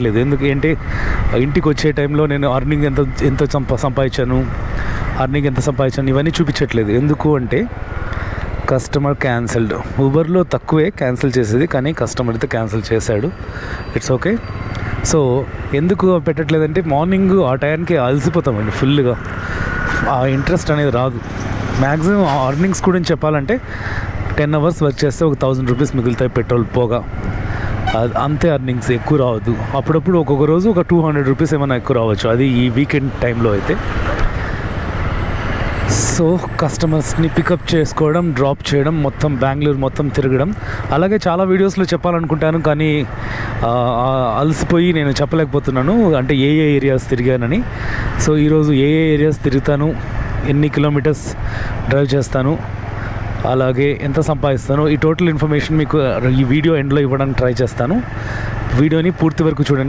చూపించట్లేదు. ఏంటి ఇంటికి వచ్చే టైంలో నేను అర్నింగ్ ఎంత సంపాదించాను, ఇవన్నీ చూపించట్లేదు. ఎందుకు అంటే కస్టమర్ క్యాన్సిల్డ్. ఊబర్లో తక్కువే క్యాన్సిల్ చేసేది, కానీ కస్టమర్ అయితే క్యాన్సిల్ చేశాడు. It's okay. సో ఎందుకు పెట్టట్లేదంటే మార్నింగ్ ఆ టైంకి అలసిపోతామండి ఫుల్గా, ఆ ఇంట్రెస్ట్ అనేది రాదు. మ్యాక్సిమం అర్నింగ్స్ గురించి చెప్పాలంటే 10 hours వర్క్ చేస్తే ఒక 1000 రూపీస్ మిగులుతాయి పెట్రోల్ పోగా, అంతే అర్నింగ్స్, ఎక్కువ రావద్దు. అప్పుడప్పుడు ఒక్కొక్క రోజు ఒక 200 రూపీస్ ఏమైనా ఎక్కువ రావచ్చు, అది ఈ వీకెండ్ టైంలో అయితే. సో కస్టమర్స్ని పికప్ చేసుకోవడం, డ్రాప్ చేయడం, మొత్తం బెంగళూరు మొత్తం తిరగడం, అలాగే చాలా వీడియోస్లో చెప్పాలనుకుంటాను కానీ అలసిపోయి నేను చెప్పలేకపోతున్నాను అంటే ఏ ఏరియాస్ తిరిగానని. సో ఈరోజు ఏ ఏరియాస్ తిరుగుతాను, ఎన్ని కిలోమీటర్స్ డ్రైవ్ చేస్తాను, అలాగే ఎంత సంపాదిస్తాను, ఈ టోటల్ ఇన్ఫర్మేషన్ మీకు ఈ వీడియో ఎండ్లో ఇవ్వడానికి ట్రై చేస్తాను. వీడియోని పూర్తి వరకు చూడండి.